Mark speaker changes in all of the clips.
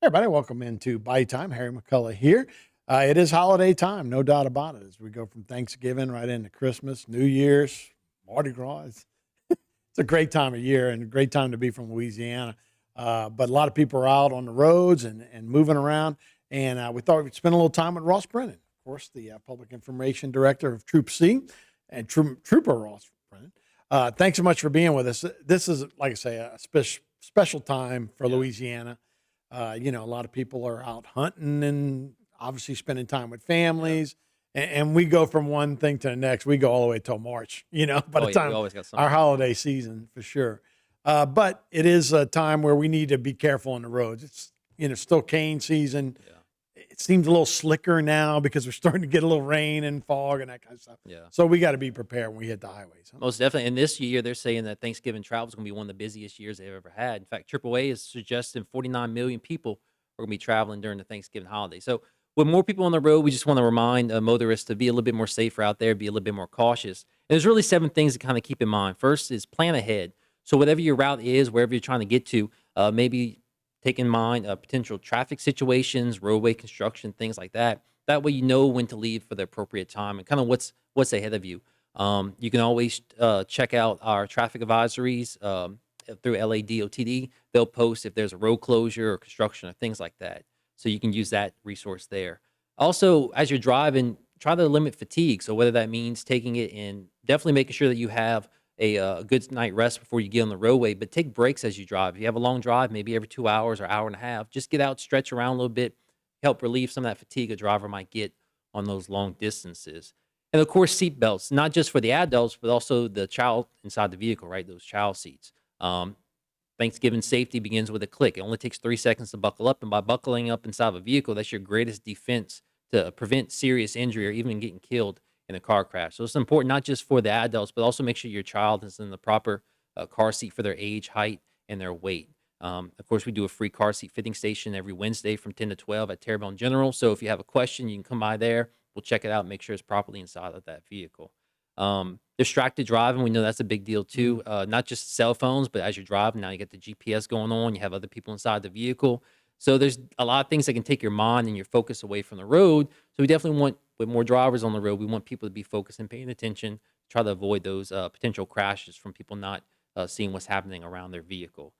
Speaker 1: Hey, everybody, welcome into Bayou Time. Harry McCullough here. It is holiday time, no doubt about it, as we go from Thanksgiving right into Christmas, New Year's, Mardi Gras. It's a great time of year and a great time to be from Louisiana. But a lot of people are out on the roads and moving around. And we thought we'd spend a little time with Ross Brennan, of course, the Public Information Director of Troop C and Trooper Ross Brennan. Thanks so much for being with us. This is, like I say, a special time for Louisiana. A lot of people are out hunting and obviously spending time with families. And we go from one thing to the next. We go all the way till March, by
Speaker 2: Oh,
Speaker 1: the
Speaker 2: yeah, we
Speaker 1: time
Speaker 2: always got
Speaker 1: our
Speaker 2: something.
Speaker 1: holiday season for sure. But it is a time where we need to be careful on the roads. It's, still cane season.
Speaker 2: Yeah,
Speaker 1: It seems a little slicker now because we're starting to get a little rain and fog and that kind of stuff.
Speaker 2: yeah.
Speaker 1: So we got to be prepared when we hit the highways. Huh?
Speaker 2: Most definitely. And this year, they're saying that Thanksgiving travel is going to be one of the busiest years they've ever had. In fact, AAA is suggesting 49 million people are going to be traveling during the Thanksgiving holiday. So, with more people on the road, we just want to remind motorists to be a little bit more safer out there, be a little bit more cautious. And there's really 7 things to kind of keep in mind. First is plan ahead. So, whatever your route is, wherever you're trying to get to, maybe take in mind potential traffic situations, roadway construction, things like that. That way, you know when to leave for the appropriate time and kind of what's ahead of you. You can always check out our traffic advisories through LADOTD. They'll post if there's a road closure or construction or things like that. So you can use that resource there. Also, as you're driving, try to limit fatigue. So whether that means taking it and definitely making sure that you have a good night rest before you get on the roadway, but take breaks as you drive. If you have a long drive, maybe every 2 hours or hour and a half, just get out, stretch around a little bit, help relieve some of that fatigue a driver might get on those long distances. And of course, seat belts, not just for the adults, but also the child inside the vehicle, right? Those child seats. Um, Thanksgiving safety begins with a click. It only takes 3 seconds to buckle up. And by buckling up inside of a vehicle, that's your greatest defense to prevent serious injury or even getting killed in a car crash. So it's important not just for the adults, but also make sure your child is in the proper car seat for their age, height, and their weight. Of course, we do a free car seat fitting station every Wednesday from 10 to 12 at Terrebonne General. So if you have a question, you can come by there. We'll check it out, make sure it's properly inside of that vehicle. Distracted driving, we know that's a big deal too. Not just cell phones, but as you're driving, now you get the GPS going on. You have other people inside the vehicle. So there's a lot of things that can take your mind and your focus away from the road. So we definitely want, with more drivers on the road, we want people to be focused and paying attention, try to avoid those potential crashes from people not seeing what's happening around their vehicle.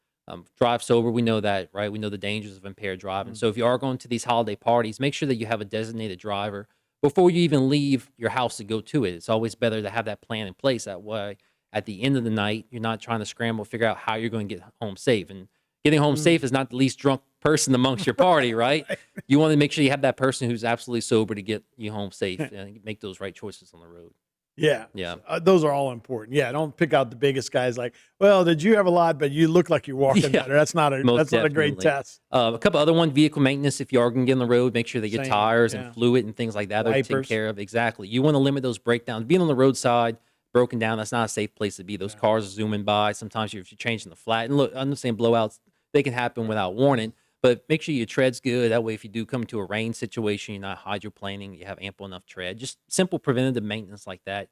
Speaker 2: Drive sober, we know that, right? We know the dangers of impaired driving. So if you are going to these holiday parties, make sure that you have a designated driver before you even leave your house to go to it. It's always better to have that plan in place. That way, at the end of the night, you're not trying to scramble, figure out how you're going to get home safe. And getting home safe is not the least drunk person amongst your party, right?
Speaker 1: Right.
Speaker 2: You want to make sure you have that person who's absolutely sober to get you home safe and make those right choices on the road.
Speaker 1: Yeah,
Speaker 2: Yeah.
Speaker 1: those are all important. Yeah, don't pick out the biggest guys like, well, did you have a lot, but you look like you're walking
Speaker 2: Yeah.
Speaker 1: better. That's not a
Speaker 2: Most
Speaker 1: that's not a great
Speaker 2: definitely.
Speaker 1: test.
Speaker 2: A couple other one, vehicle maintenance. If you are going to get on the road, make sure that your
Speaker 1: Same,
Speaker 2: tires and
Speaker 1: yeah.
Speaker 2: fluid and things like that are taken
Speaker 1: Wipers.
Speaker 2: care of. Exactly. You want to limit those breakdowns. Being on the roadside, broken down, that's not a safe place to be. Those
Speaker 1: No.
Speaker 2: cars are zooming by. Sometimes if you're changing the flat, and look, I understand blowouts, they can happen without warning, but make sure your tread's good. That way, if you do come to a rain situation, you're not hydroplaning, you have ample enough tread. Just simple preventative maintenance like that.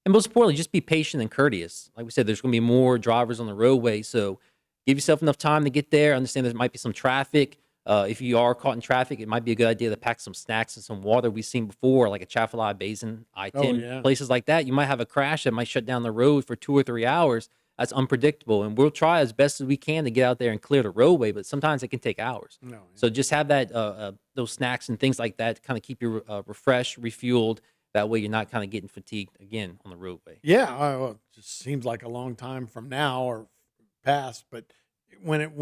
Speaker 2: And most importantly, just be patient and courteous. Like we said, there's going to be more drivers on the roadway, so give yourself enough time to get there. Understand there might be some traffic. If you are caught in traffic, it might be a good idea to pack some snacks and some water. We've seen before, like a Chaffalay Basin,
Speaker 1: Oh
Speaker 2: I-10,
Speaker 1: yeah.
Speaker 2: places like that. You might have a crash that might shut down the road for 2 or 3 hours. That's unpredictable, and we'll try as best as we can to get out there and clear the roadway. But sometimes it can take hours.
Speaker 1: No.
Speaker 2: So just have that those snacks and things like that to kind of keep you refreshed, refueled. That way, you're not kind of getting fatigued again on the roadway.
Speaker 1: Yeah. Well, it just seems like a long time from now or past, but when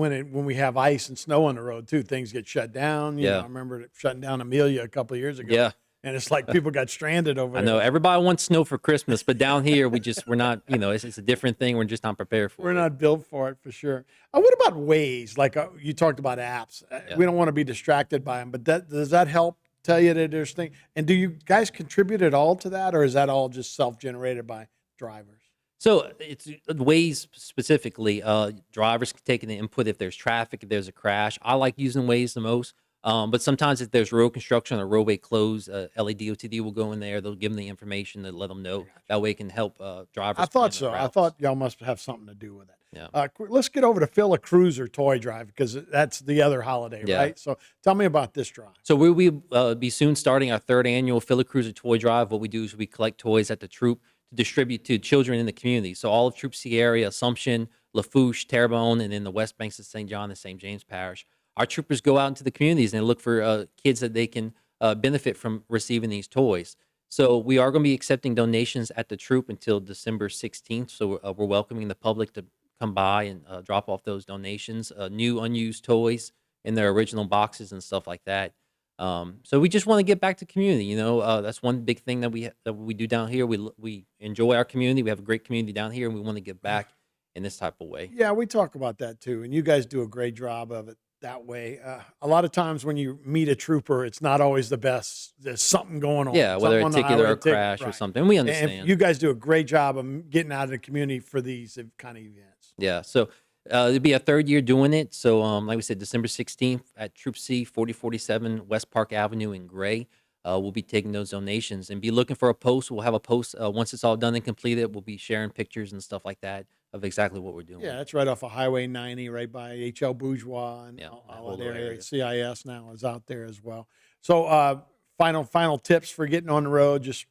Speaker 1: we have ice and snow on the road too, things get shut down. I
Speaker 2: Yeah,
Speaker 1: remember it shutting down Amelia a couple of years ago,
Speaker 2: yeah.
Speaker 1: and it's like people got stranded over
Speaker 2: I know
Speaker 1: there.
Speaker 2: everybody wants snow for Christmas, but down here we're not. It's a different thing. We're just not prepared
Speaker 1: We're
Speaker 2: for it.
Speaker 1: not built for it for sure. What about ways? Like you talked about apps.
Speaker 2: Yeah.
Speaker 1: We don't want to be distracted by them, but does that help tell you that there's things? And do you guys contribute at all to that, or is that all just self-generated by drivers?
Speaker 2: So it's Waze specifically. Drivers can take in the input if there's traffic, if there's a crash. I like using Waze the most. But sometimes if there's road construction or roadway closed, LADOTD will go in there. They'll give them the information to let them
Speaker 1: I
Speaker 2: know.
Speaker 1: got you.
Speaker 2: That way it can help
Speaker 1: I
Speaker 2: drivers
Speaker 1: thought
Speaker 2: plan their
Speaker 1: so. I
Speaker 2: routes.
Speaker 1: thought y'all must have something to do with it.
Speaker 2: Yeah.
Speaker 1: Let's get over to Phil a Cruiser toy drive because that's the other holiday,
Speaker 2: Yeah.
Speaker 1: right? So tell me about this drive.
Speaker 2: So we'll be soon starting our third annual Philly Cruiser Toy Drive. What we do is we collect toys at the troop to distribute to children in the community. So all of Troop C area, Assumption, Lafourche, Terrebonne, and then the West Banks of St. John and St. James Parish. Our troopers go out into the communities and look for kids that they can benefit from receiving these toys. So we are going to be accepting donations at the troop until December 16th. So we're welcoming the public to come by and drop off those donations, new unused toys in their original boxes and stuff like that. So we just want to get back to community. That's one big thing that we do down here. We enjoy our community. We have a great community down here, and we want to give back in this type of way.
Speaker 1: Yeah, we talk about that too, and you guys do a great job of it that way. A lot of times when you meet a trooper, it's not always the best. There's something going on.
Speaker 2: Yeah, whether a
Speaker 1: something on the
Speaker 2: ticket or
Speaker 1: highway,
Speaker 2: a crash or
Speaker 1: right.
Speaker 2: something. We
Speaker 1: And
Speaker 2: understand.
Speaker 1: you guys do a great job of getting out of the community for these kind of events.
Speaker 2: Yeah. So it'll be a third year doing it. So like we said, December 16th at Troop C, 4047 West Park Avenue in Gray. We'll be taking those donations and be looking for a post. We'll have a post once it's all done and completed. We'll be sharing pictures and stuff like that of exactly what we're doing.
Speaker 1: Yeah, that's right off of Highway 90, right by H.L. Bourgeois and
Speaker 2: Yeah,
Speaker 1: all
Speaker 2: that
Speaker 1: that
Speaker 2: whole
Speaker 1: area.
Speaker 2: area.
Speaker 1: CIS now is out there as well. So final tips for getting on the road. Just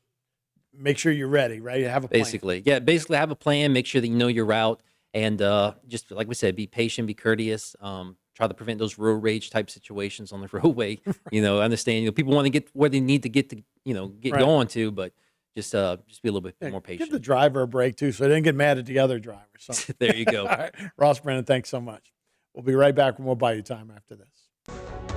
Speaker 1: make sure you're ready, right? Have a plan.
Speaker 2: Basically have a plan. Make sure that you know your route, and just like we said, be patient, be courteous. Try to prevent those road rage type situations on the roadway. Understand. People want to get where they need to get to. Get
Speaker 1: Right.
Speaker 2: going to, but just be a little bit
Speaker 1: Yeah,
Speaker 2: more
Speaker 1: give
Speaker 2: patient.
Speaker 1: the driver a break too, so they didn't get mad at the other driver. So
Speaker 2: There you go.
Speaker 1: all right, Ross Brennan, thanks so much. We'll be right back with more Bayou Time after this.